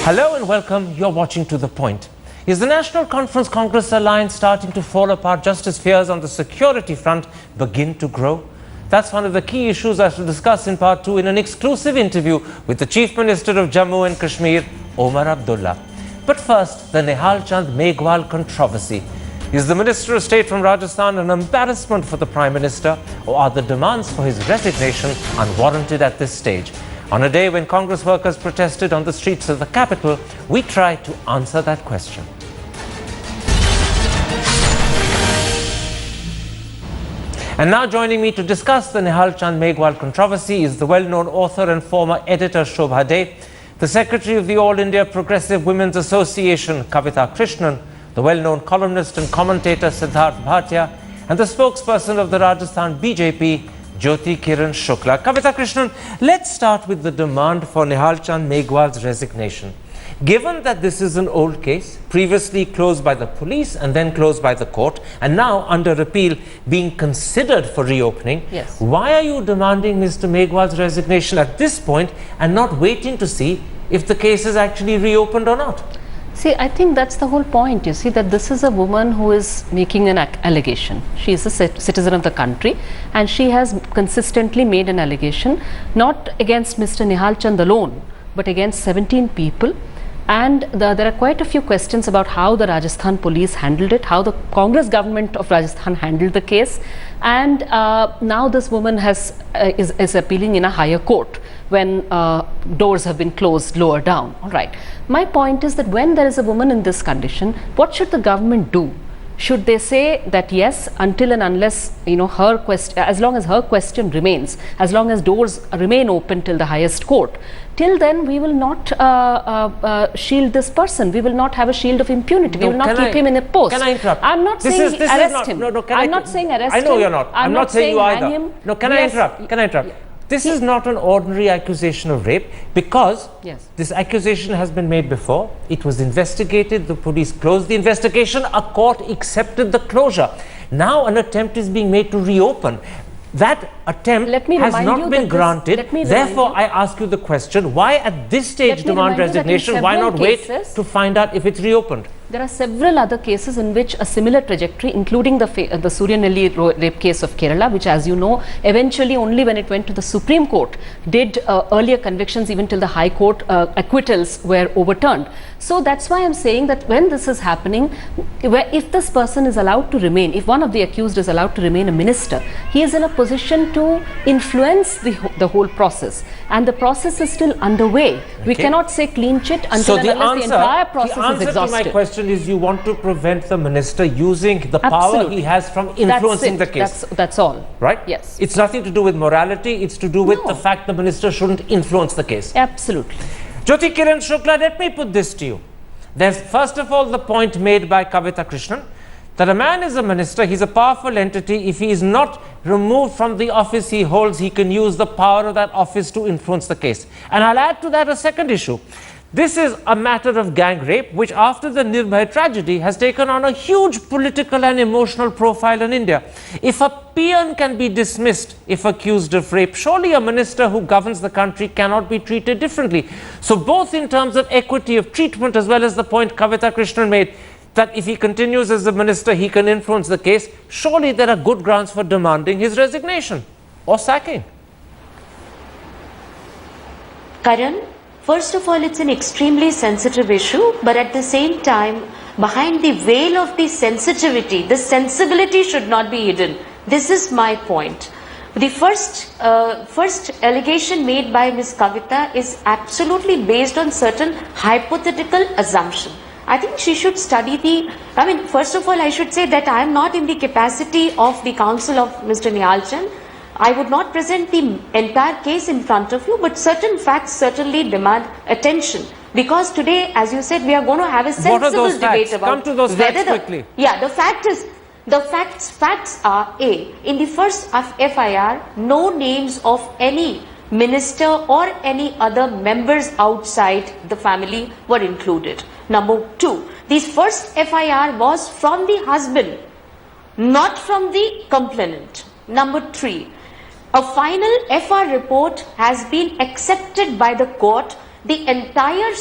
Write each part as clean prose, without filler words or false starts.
Hello and welcome. You're watching To The Point. Is the National Conference Congress alliance starting to fall apart just as fears on the security front begin to grow? That's one of the key issues I shall discuss in part 2 in an exclusive interview with the Chief Minister of Jammu and Kashmir, Omar Abdullah. But first, the Nehal Chand Megwal controversy. Is the Minister of State from Rajasthan an embarrassment for the Prime Minister, or are the demands for his resignation unwarranted at this stage? On a day when Congress workers protested on the streets of the capital, we try to answer that question. And now joining me to discuss the Nehal Chand Megwal controversy is the well-known author and former editor Shobha De, the Secretary of the All India Progressive Women's Association Kavita Krishnan, the well-known columnist and commentator Siddharth Bhatia, and the spokesperson of the Rajasthan BJP, Jyoti Kiran Shukla. Kavita Krishnan, let's start with the demand for Nehal Chand Megwal's resignation. Given that this is an old case, previously closed by the police and then closed by the court, and now under appeal being considered for reopening, yes, why are you demanding Mr. Megwal's resignation at this point and not waiting to see if the case is actually reopened or not? See, I think that's the whole point. You see that this is a woman who is making an allegation. She is a citizen of the country and she has consistently made an allegation not against Mr. Nehal Chand alone but against 17 people. And there are quite a few questions about how the Rajasthan police handled it, how the Congress government of Rajasthan handled the case. And now this woman is appealing in a higher court when doors have been closed lower down. All right. My point is that when there is a woman in this condition, what should the government do? Should they say that yes, until and unless, you know, her question, as long as her question remains, as long as doors remain open till the highest court, till then we will not shield this person. We will not have a shield of impunity. No, we will not keep him in a post. Can I interrupt? I'm not saying arrest him. I'm not saying arrest him. I know you're not. I'm not saying you either. hang him. No, can I interrupt? Can I interrupt? Yeah. This is not an ordinary accusation of rape because this accusation has been made before. It was investigated. The police closed the investigation. A court accepted the closure. Now an attempt is being made to reopen. That attempt has not been granted. Therefore, I ask you the question, why at this stage demand resignation? Why not wait to find out if it's reopened? There are several other cases in which a similar trajectory, including the Suryanelli rape case of Kerala, which, as you know, eventually only when it went to the Supreme Court did earlier convictions, even till the High Court acquittals were overturned. So that's why I'm saying that when this is happening, if this person is allowed to remain, if one of the accused is allowed to remain a minister, he is in a position to influence the whole process. And the process is still underway. Okay. We cannot say clean chit until and unless the entire process is exhausted. To my question is, you want to prevent the minister using the power he has from influencing the case. That's all. Right? Yes. It's nothing to do with morality. It's to do with the fact the minister shouldn't influence the case. Absolutely. Jyoti Kiran Shukla, let me put this to you. There's first of all the point made by Kavita Krishnan that a man is a minister, he's a powerful entity. If he is not removed from the office he holds, he can use the power of that office to influence the case. And I'll add to that a second issue. This is a matter of gang rape, which after the Nirbhaya tragedy has taken on a huge political and emotional profile in India. If a peon can be dismissed if accused of rape, surely a minister who governs the country cannot be treated differently. So both in terms of equity of treatment as well as the point Kavita Krishnan made, that if he continues as a minister, he can influence the case, surely there are good grounds for demanding his resignation or sacking. Karan, first of all, it's an extremely sensitive issue, but at the same time, behind the veil of the sensitivity, the sensibility should not be hidden. This is my point. The first allegation made by Ms. Kavita is absolutely based on certain hypothetical assumption. I think she should study first of all, I should say that I am not in the capacity of the counsel of Mr. Nehal Chand. I would not present the entire case in front of you, but certain facts certainly demand attention. Because today, as you said, we are going to have a sensible debate about come to those facts quickly. The facts are A. In the first FIR, no names of any minister or any other members outside the family were included. Number 2, the first FIR was from the husband, not from the complainant. Number 3, a final FR report has been accepted by the court the entire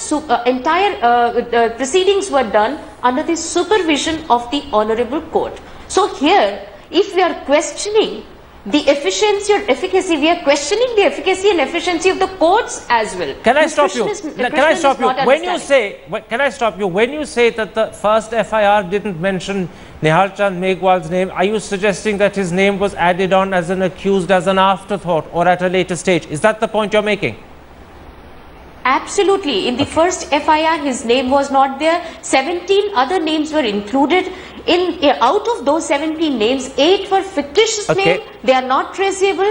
proceedings were done under the supervision of the Honorable Court. So here, if we are questioning the efficiency or efficacy, we are questioning the efficacy and efficiency of the courts as well. Can I Ms. stop you? Krishnan Can I is stop you? not When you understanding. say, can I stop you? When you say that the first FIR didn't mention Nihal Chand Megwal's name, are you suggesting that his name was added on as an accused as an afterthought or at a later stage? Is that the point you're making? Absolutely. In the first FIR, his name was not there. 17 other names were included. Out of those 17 names, 8 were fictitious Okay. names. They are not traceable.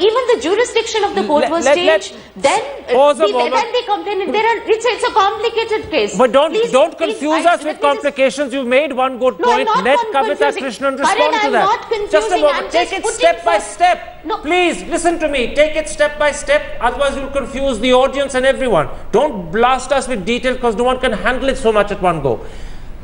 Even the jurisdiction of the court was changed. Then pause a moment. when they complained, it's a complicated case. But don't Please, confuse us let with me just- complications. You made one good No, I'm point. not Let confusing. Kavita Krishnan Karan, respond to I'm that. not Just a confusing. moment. I'm Take just it putting step by forth- step. No. Please listen to me. Take it step by step. Otherwise, you'll confuse the audience and everyone. Don't blast us with detail because no one can handle it so much at one go.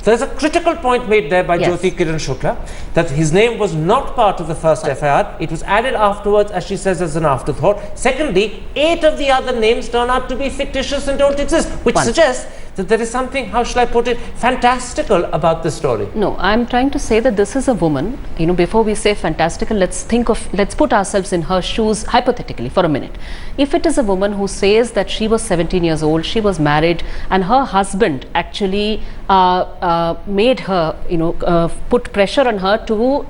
There's a critical point made there by Yes. Jyoti Kiran Shukla that his name was not part of the first FIR. It was added afterwards, as she says, as an afterthought. Secondly, 8 of the other names turn out to be fictitious and don't exist, which One. suggests that there is something, how shall I put it, fantastical about this story. No, I'm trying to say that this is a woman, before we say fantastical, let's put ourselves in her shoes hypothetically for a minute. If it is a woman who says that she was 17 years old, she was married, and her husband actually made her, put pressure on her to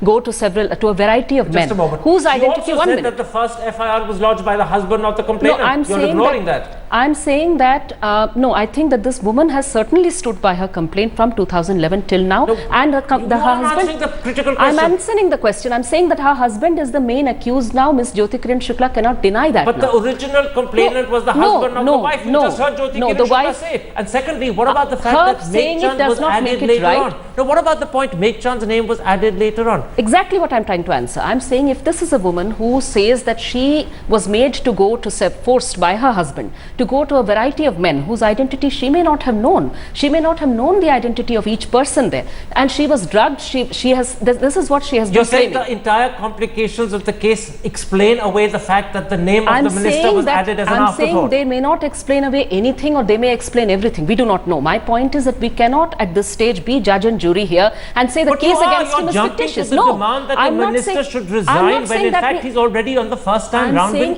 go to a variety of men Just a moment. whose She identity, also one said minute. that the first FIR was lodged by the husband, not the complainant. No, I'm You're saying ignoring that. I'm saying that no, I think that this woman has certainly stood by her complaint from 2011 till now, No, and her, you are husband. answering the critical I'm question. answering the question. I'm saying that her husband is the main accused now. Ms. Jyoti Kiran Shukla cannot deny that. But now. the original complainant was the husband, not the wife. You just heard Jyoti Kiran the Shukla wife. say it. And secondly, what about the fact her that saying Meg it Chand does was not make added it later right. on? No, what about the point Meg Chand's name was added later on? Exactly what I'm trying to answer. I'm saying if this is a woman who says that she was made to go to forced by her husband to go to a variety of men whose identity she may not have known. She may not have known the identity of each person there, and she was drugged. She has. This is what she has You're been saying claiming. the entire complications of the case explain away the fact that the name of the minister was added as an I'm saying afterthought. they may not explain away anything, or they may explain everything. We do not know. My point is that we cannot at this stage be judge and jury here and say the But case against you're him is jumping fictitious. to the No, demand that I'm the not minister saying, should I'm resign not when saying in that fact he's already on the first time I'm round saying been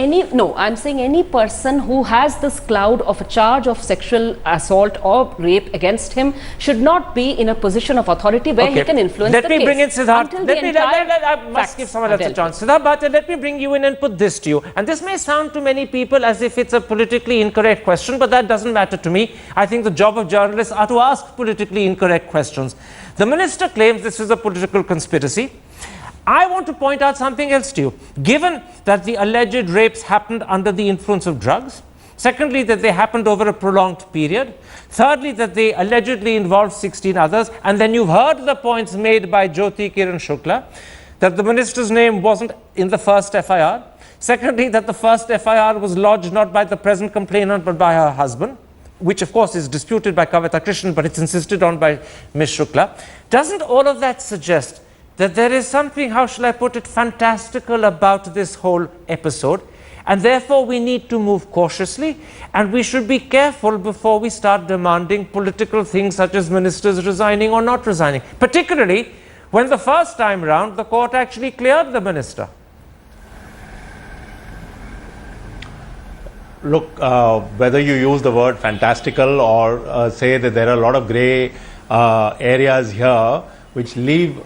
cleared. no, I'm saying any person who has this cloud of a charge of sexual assault or rape against him should not be in a position of authority where he can influence Let the me case. bring in Siddharth. Until the I must facts give someone are else a dealt chance. Siddharth Bhatia, let me bring you in and put this to you. And this may sound to many people as if it's a politically incorrect question, but that doesn't matter to me. I think the job of journalists are to ask politically incorrect questions. The minister claims this is a political conspiracy. I want to point out something else to you. Given that the alleged rapes happened under the influence of drugs, secondly, that they happened over a prolonged period, thirdly, that they allegedly involved 16 others, and then you've heard the points made by Jyoti Kiran Shukla that the minister's name wasn't in the first FIR, secondly, that the first FIR was lodged not by the present complainant but by her husband, which of course is disputed by Kavita Krishnan, but it's insisted on by Ms. Shukla. Doesn't all of that suggest that there is something, how shall I put it, fantastical about this whole episode? And therefore we need to move cautiously, and we should be careful before we start demanding political things such as ministers resigning or not resigning, particularly when the first time round the court actually cleared the minister. Look, whether you use the word fantastical or say that there are a lot of grey areas here which leave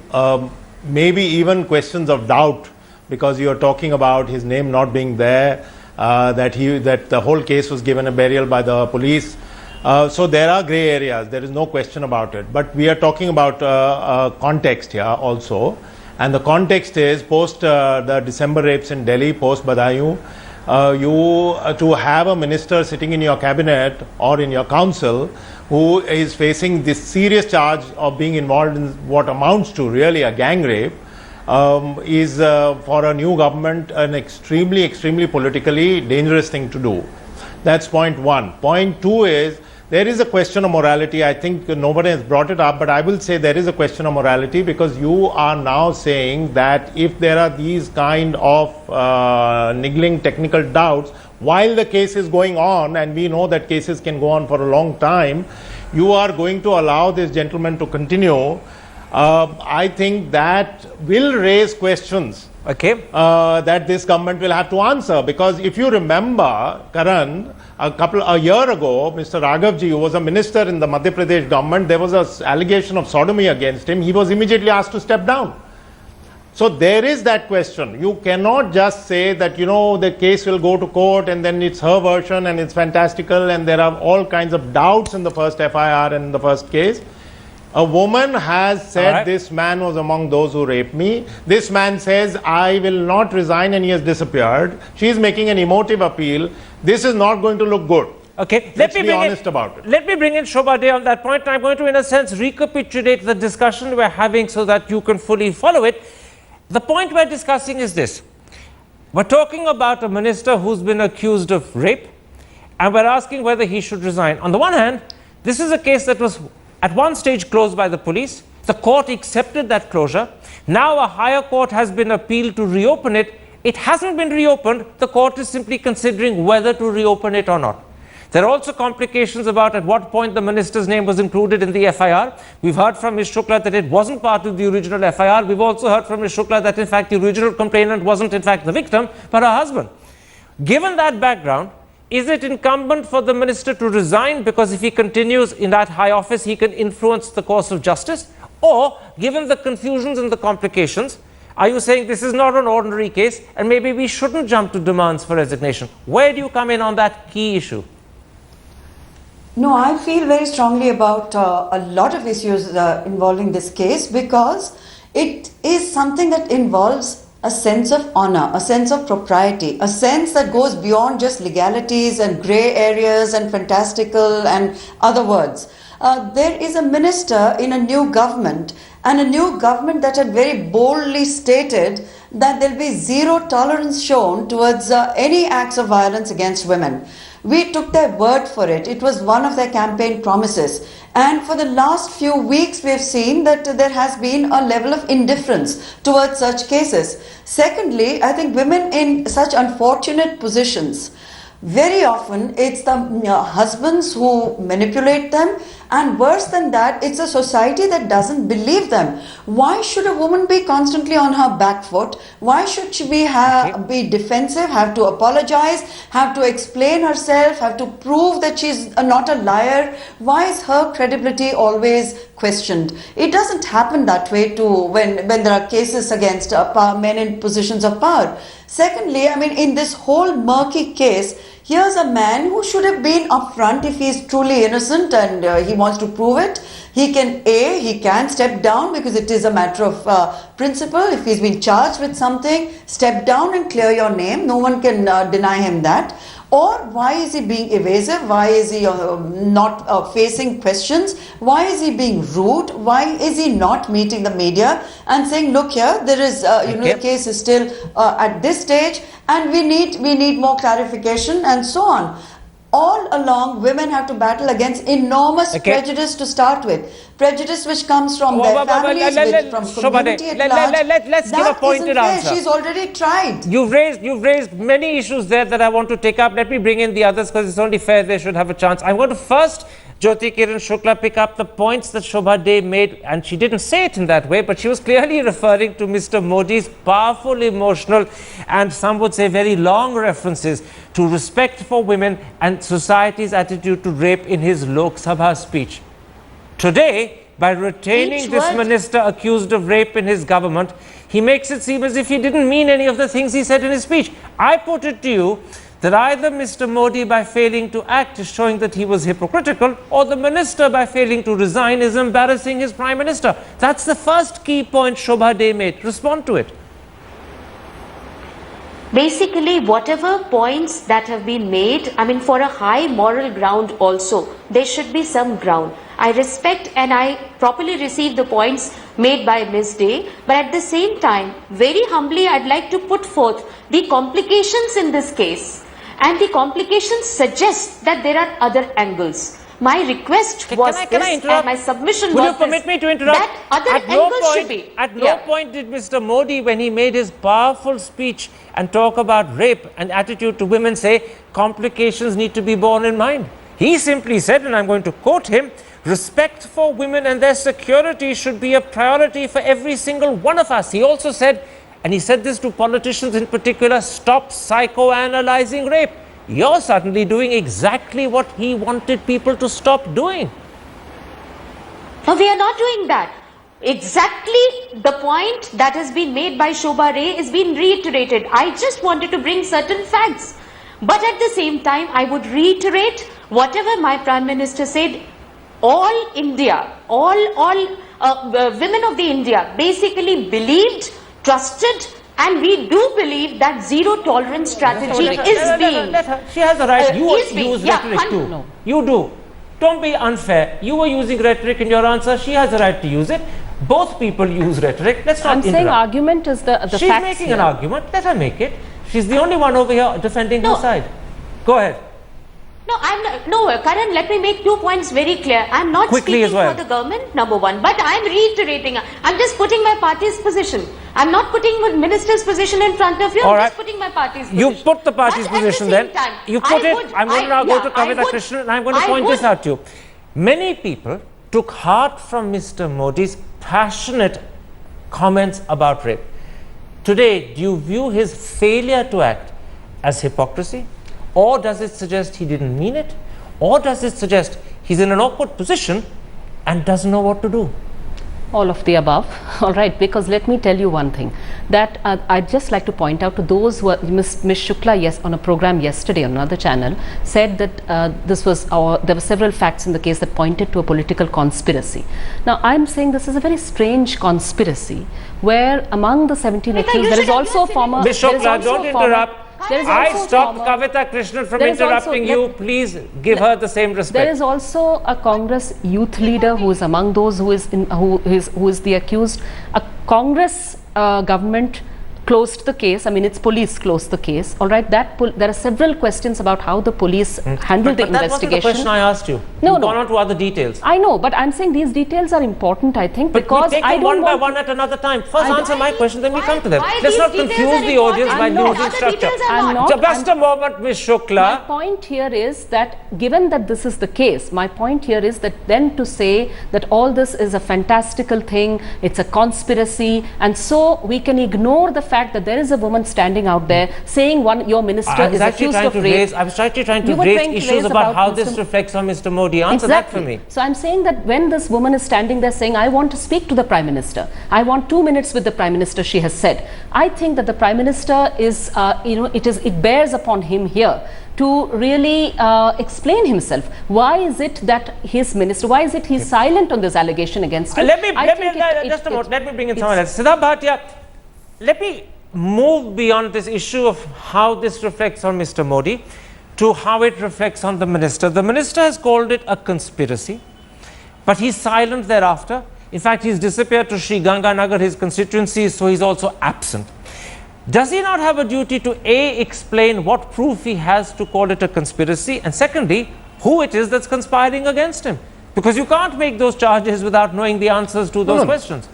maybe even questions of doubt, because you are talking about his name not being there, that the whole case was given a burial by the police. So there are grey areas, there is no question about it. But we are talking about context here also. And the context is post the December rapes in Delhi, post Badaयूं, to have a minister sitting in your cabinet or in your council who is facing this serious charge of being involved in what amounts to really a gang rape, is for a new government an extremely politically dangerous thing to do. That's point one. Point two is there is a question of morality. I think nobody has brought it up, but I will say there is a question of morality, because you are now saying that if there are these kind of niggling technical doubts while the case is going on, and we know that cases can go on for a long time, you are going to allow this gentleman to continue. I think that will raise questions that this government will have to answer, because if you remember, Karan, a year ago, Mr. Raghavji, who was a minister in the Madhya Pradesh government, there was an allegation of sodomy against him. He was immediately asked to step down. So there is that question. You cannot just say that, you know, the case will go to court and then it's her version and it's fantastical and there are all kinds of doubts in the first FIR and in the first case. A woman has said, this man was among those who raped me. This man says, I will not resign, and he has disappeared. She is making an emotive appeal. This is not going to look good. Okay, let's be honest about it. Let me bring in Shobha De on that point. I'm going to, in a sense, recapitulate the discussion we're having so that you can fully follow it. The point we're discussing is this. We're talking about a minister who's been accused of rape, and we're asking whether he should resign. On the one hand, this is a case that was at one stage closed by the police. The court accepted that closure. Now a higher court has been appealed to reopen it. It hasn't been reopened. The court is simply considering whether to reopen it or not. There are also complications about at what point the minister's name was included in the FIR. We've heard from Ms. Shukla that it wasn't part of the original FIR. We've also heard from Ms. Shukla that in fact the original complainant wasn't in fact the victim, but her husband. Given that background, is it incumbent for the minister to resign, because if he continues in that high office, he can influence the course of justice? Or, given the confusions and the complications, are you saying this is not an ordinary case and maybe we shouldn't jump to demands for resignation? Where do you come in on that key issue? No, I feel very strongly about a lot of issues involving this case, because it is something that involves a sense of honor, a sense of propriety, a sense that goes beyond just legalities and grey areas and fantastical and other words. There is a minister in a new government, and a new government that had very boldly stated that there will be zero tolerance shown towards any acts of violence against women. We took their word for it. It was one of their campaign promises. And for the last few weeks, we have seen that there has been a level of indifference towards such cases. Secondly, I think women in such unfortunate positions, very often it's the husbands who manipulate them, and worse than that, it's a society that doesn't believe them. Why should a woman be constantly on her back foot? Why should she be defensive, have to apologize, have to explain herself, have to prove that she's not a liar? Why is her credibility always questioned? It doesn't happen that way too when there are cases against men in positions of power. Secondly, I mean, in this whole murky case, here's a man who should have been upfront if he's truly innocent and he wants to prove it. He can step down, because it is a matter of principle. If he's been charged with something, step down and clear your name. No one can deny him that. Or why is he being evasive? Why is he not facing questions? Why is he being rude? Why is he not meeting the media and saying, look here, there is, the case is still at this stage and we need more clarification, and so on. All along, women have to battle against enormous prejudice to start with. Prejudice which comes from their families, from community at large. Let's give a pointed answer. She's already tried. You've raised many issues there that I want to take up. Let me bring in the others, because it's only fair they should have a chance. I'm going to first, Jyoti Kiran Shukla, pick up the points that Shobha De made, and she didn't say it in that way, but she was clearly referring to Mr. Modi's powerful, emotional, and some would say very long references to respect for women and society's attitude to rape in his Lok Sabha speech. Today, by retaining this minister accused of rape in his government, he makes it seem as if he didn't mean any of the things he said in his speech. I put it to you that either Mr. Modi, by failing to act, is showing that he was hypocritical, or the minister, by failing to resign, is embarrassing his prime minister. That's the first key point Shobha De made. Respond to it. Basically, whatever points that have been made, I mean, for a high moral ground also, there should be some ground. I respect and I properly receive the points made by Ms. De, but at the same time, very humbly, I'd like to put forth the complications in this case. And the complications suggest that there are other angles. My request Can was I this, interrupt? and my submission Will was you permit this, me to interrupt? that other At no angles should point, be. at no Yeah. point did Mr. Modi, when he made his powerful speech and talk about rape and attitude to women, say complications need to be borne in mind. He simply said, and I'm going to quote him, respect for women and their security should be a priority for every single one of us. He also said, and he said this to politicians in particular, stop psychoanalyzing rape. You're suddenly doing exactly what he wanted people to stop doing. No, we are not doing that. Exactly the point that has been made by Shobha Ray is being reiterated. I just wanted to bring certain facts. But at the same time, I would reiterate whatever my Prime Minister said. All India, all women of the India basically believed, trusted, and we do believe that zero tolerance strategy is being. Let her. She has a right. You is being- use yeah, rhetoric too. No. You do. Don't be unfair. You were using rhetoric in your answer. She has a right to use it. Both people use rhetoric. Let's not I'm saying interrupt. argument is the She's facts making here. an argument. Let her make it. She's the only one over here defending her No. side. Go ahead. No, I'm not, no, Karan, let me make 2 points very clear. I'm not Quickly speaking as well. for the government, number one, but I'm reiterating. I'm just putting my party's position. I'm not putting the minister's position in front of you. All I'm right. just putting my party's You position. put the party's But at the position same then. time, You put I it. would- I'm going to now go to I Kavita would- Krishnan and I'm going to I point this would- out to you. Many people took heart from Mr. Modi's passionate comments about rape. Today, do you view his failure to act as hypocrisy? Or does it suggest he didn't mean it? Or does it suggest he's in an awkward position and doesn't know what to do? All of the above. All right, because let me tell you one thing, that I'd just like to point out to those who are, Ms. Shukla, yes, on a program yesterday on another channel, said that there were several facts in the case that pointed to a political conspiracy. Now, I'm saying this is a very strange conspiracy, where among the 17 Kavita, accused, you there is should- also a former... Ms. there is Shukla, also don't a former- interrupt. there is I also a stopped former- Kavita Krishnan from there is also- interrupting you. Please give her the same respect. There is also a Congress youth leader who is among those who is the accused. A Congress government closed the case. I mean, its police closed the case. All right, there are several questions about how the police handled the But that wasn't the investigation. question I asked you. No, You've no. gone on to other details. I know, but I'm saying these details are important, I think, But because we take I them don't one by want one at another time. First I- answer my question, then we come to them. Why Let's these not details confuse are the audience by important? losing Other structure. details are I'm not. not- Just a moment, Ms. My Shukla. point here is that given that this is the case, my point here is that then to say that all this is a fantastical thing, it's a conspiracy, and so we can ignore the fact that there is a woman standing out there saying your minister I was is actually accused trying of to rape. raise. I was actually trying to You were raise trying to issues raise about about how Mr. this reflects on Mr. Modi. Answer that for me. So I'm saying that when this woman is standing there saying, I want to speak to the Prime Minister, I want 2 minutes with the Prime Minister, she has said, I think that the Prime Minister is, it bears upon him here to really explain himself. Why is it that his minister, why is it he's silent on this allegation against him? Let me Just a moment. Let me bring in someone else. Siddharth Bhatia, let me move beyond this issue of how this reflects on Mr. Modi to how it reflects on the minister. The minister has called it a conspiracy, but he's silent thereafter. In fact, he's disappeared to Sri Ganganagar, his constituency, so he's also absent. Does he not have a duty to A, explain what proof he has to call it a conspiracy, and secondly, who it is that's conspiring against him? Because you can't make those charges without knowing the answers to those questions.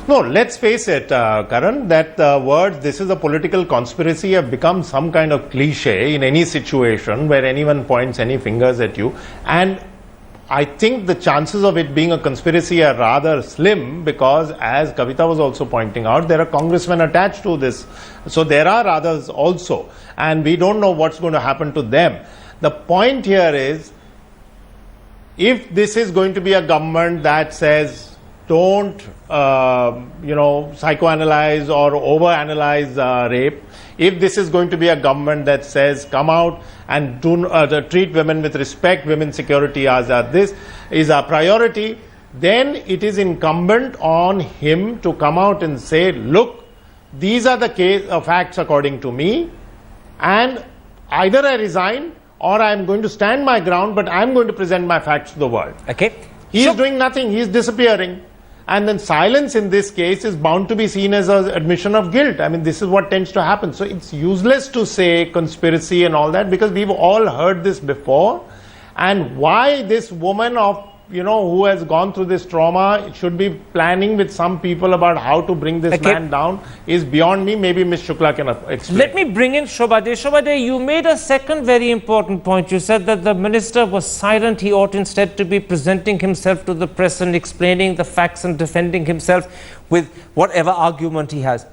No, let's face it, Karan, that the words, this is a political conspiracy, have become some kind of cliche in any situation where anyone points any fingers at you. And I think the chances of it being a conspiracy are rather slim because, as Kavita was also pointing out, there are congressmen attached to this. So there are others also. And we don't know what's going to happen to them. The point here is, if this is going to be a government that says, don't psychoanalyze or overanalyze rape, if this is going to be a government that says come out and treat women with respect, women's security as this is a priority, then it is incumbent on him to come out and say, look, these are the facts according to me, and either I resign or I am going to stand my ground, but I am going to present my facts to the world. Okay. He is doing nothing, he is disappearing. and then silence in this case is bound to be seen as an admission of guilt. I mean, this is what tends to happen. So it's useless to say conspiracy and all that, because we've all heard this before. And why this woman of, who has gone through this trauma should be planning with some people about how to bring this man down is beyond me. Maybe Ms. Shukla can explain. Let me bring in Shobha De. Shobha De, you made a second very important point. You said that the minister was silent. He ought instead to be presenting himself to the press and explaining the facts and defending himself with whatever argument he has.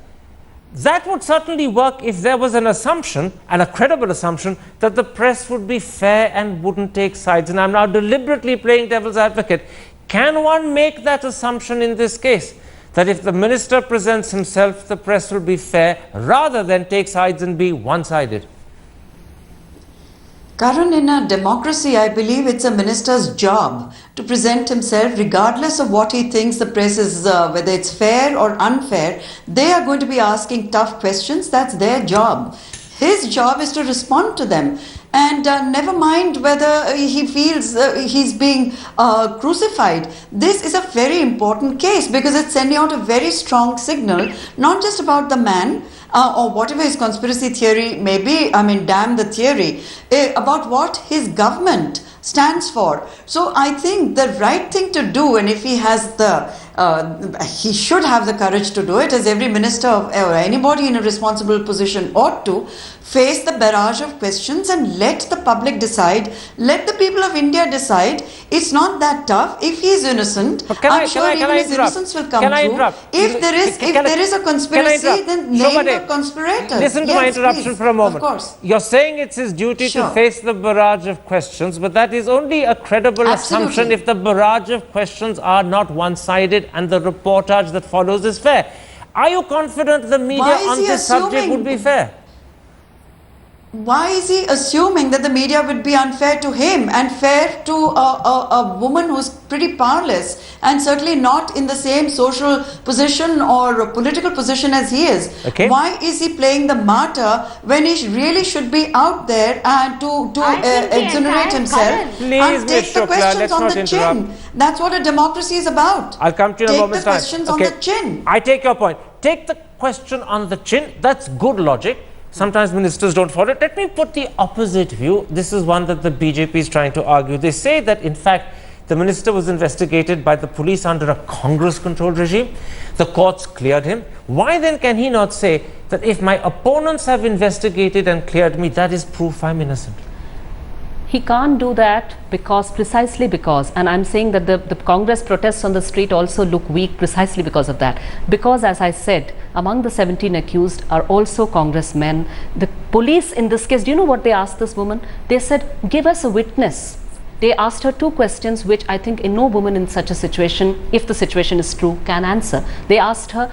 That would certainly work if there was an assumption, and a credible assumption, that the press would be fair and wouldn't take sides. And I'm now deliberately playing devil's advocate. Can one make that assumption in this case? That if the minister presents himself, the press will be fair rather than take sides and be one-sided? Karan, in a democracy, I believe it's a minister's job to present himself regardless of what he thinks the press is, whether it's fair or unfair. They are going to be asking tough questions. That's their job. His job is to respond to them. And never mind whether he feels he's being crucified. This is a very important case because it's sending out a very strong signal, not just about the man, or whatever his conspiracy theory may be, damn the theory, about what his government stands for. So I think the right thing to do, and if he has he should have the courage to do it, as every minister or anybody in a responsible position ought to, face the barrage of questions and let the public decide, let the people of India decide. It's not that tough. If he is innocent, I'm sure even his innocence will come through. If there is a conspiracy, then name the conspirators. Listen to my interruption for a moment. Of course. You're saying it's his duty to face the barrage of questions, but that is only a credible assumption if the barrage of questions are not one-sided and the reportage that follows is fair. Are you confident the media on this subject would be fair? Why is he assuming that the media would be unfair to him and fair to a woman who's pretty powerless and certainly not in the same social position or political position as he is? Okay. Why is he playing the martyr when he really should be out there and to exonerate himself and take the questions on the chin? That's what a democracy is about. I'll come to you in a moment's time. Take the questions on the chin. I take your point. Take the question on the chin. That's good logic. Sometimes ministers don't follow it. Let me put the opposite view. This is one that the BJP is trying to argue. They say that, in fact, the minister was investigated by the police under a Congress-controlled regime. The courts cleared him. Why then can he not say that if my opponents have investigated and cleared me, that is proof I'm innocent? He can't do that precisely because, and I'm saying that the Congress protests on the street also look weak precisely because of that. Because, as I said, among the 17 accused are also congressmen. The police in this case, do you know what they asked this woman? They said, give us a witness. They asked her two questions which I think no woman in such a situation, if the situation is true, can answer. They asked her,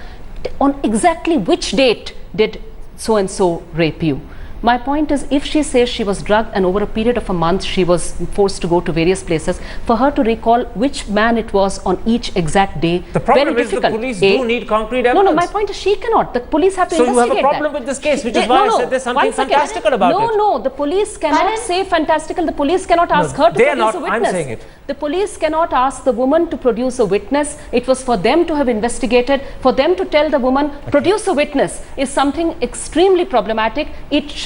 on exactly which date did so-and-so rape you? My point is, if she says she was drugged and over a period of a month she was forced to go to various places, for her to recall which man it was on each exact day, the problem very is difficult. The police do need concrete evidence. No, my point is she cannot. The police have to investigate that. So you have a problem with this case, which is why I said there's something fantastical about it. No, the police cannot say fantastical. The police cannot ask her to produce a witness. I'm saying it. The police cannot ask the woman to produce a witness. It was for them to have investigated, for them to tell the woman, produce a witness, is something extremely problematic.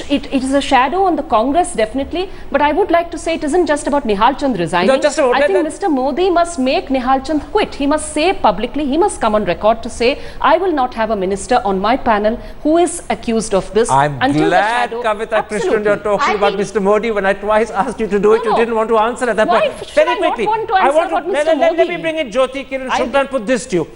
It is a shadow on the Congress, definitely, but I would like to say it isn't just about Nihal Chand resigning. I think Mr. Modi must make Nihal Chand quit. He must say publicly, he must come on record to say, I will not have a minister on my panel who is accused of this. I'm glad, Kavita Krishnan, you're talking about Mr. Modi. When I twice asked you to do it, you didn't want to answer at that point. Very quickly. Let me bring in Jyoti Kiran Shukla and put this to you.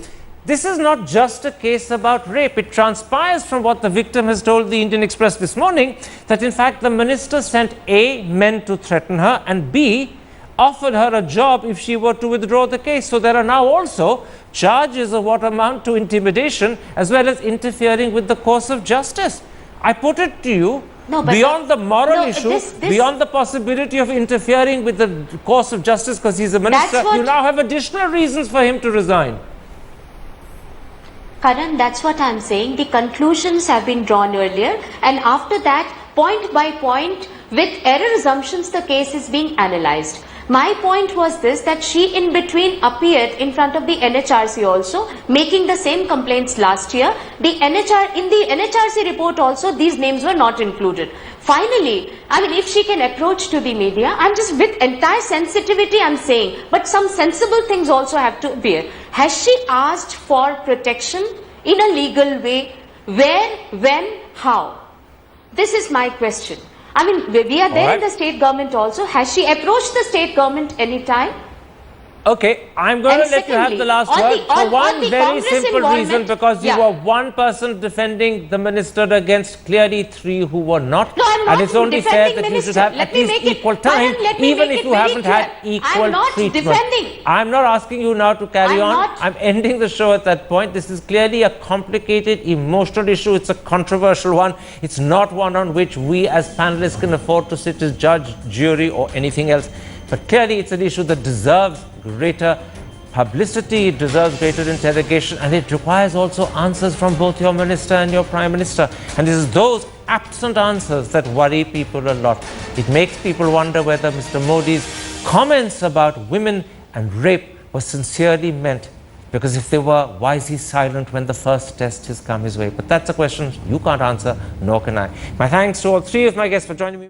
This is not just a case about rape. It transpires from what the victim has told the Indian Express this morning that in fact the minister sent A, men to threaten her, and B, offered her a job if she were to withdraw the case. So there are now also charges of what amount to intimidation as well as interfering with the course of justice. I put it to you, beyond the moral issue, beyond the possibility of interfering with the course of justice because he's a minister, you now have additional reasons for him to resign. Karan, that's what I'm saying. The conclusions have been drawn earlier, and after that, point by point, with error assumptions, the case is being analyzed. My point was this, that she in between appeared in front of the NHRC also, making the same complaints last year. In the NHRC report also, these names were not included. Finally, I mean, if she can approach to the media, I'm just with entire sensitivity I'm saying, but some sensible things also have to appear. Has she asked for protection in a legal way? Where, when, how? This is my question. I mean, we are there in the state government also. Has she approached the state government any time? Okay, I'm going And to let you have the secondly, last on word the- for on one the very Congress simple reason, involvement- because you Yeah. were one person defending the minister against clearly three who were not. No, I'm not and it's only fair defending that you should minister. have Let at me least make it- equal time, Karan, let me even make if it you very haven't had clear. equal I'm not treatment. defending. I'm not asking you now to carry I'm on. not- I'm ending the show at that point. This is clearly a complicated, emotional issue. It's a controversial one. It's not one on which we as panelists can afford to sit as judge, jury, or anything else. But clearly, it's an issue that deserves greater publicity, it deserves greater interrogation, and it requires also answers from both your minister and your prime minister. And it is those absent answers that worry people a lot. It makes people wonder whether Mr. Modi's comments about women and rape were sincerely meant, because if they were, why is he silent when the first test has come his way? But that's a question you can't answer, nor can I. My thanks to all three of my guests for joining me.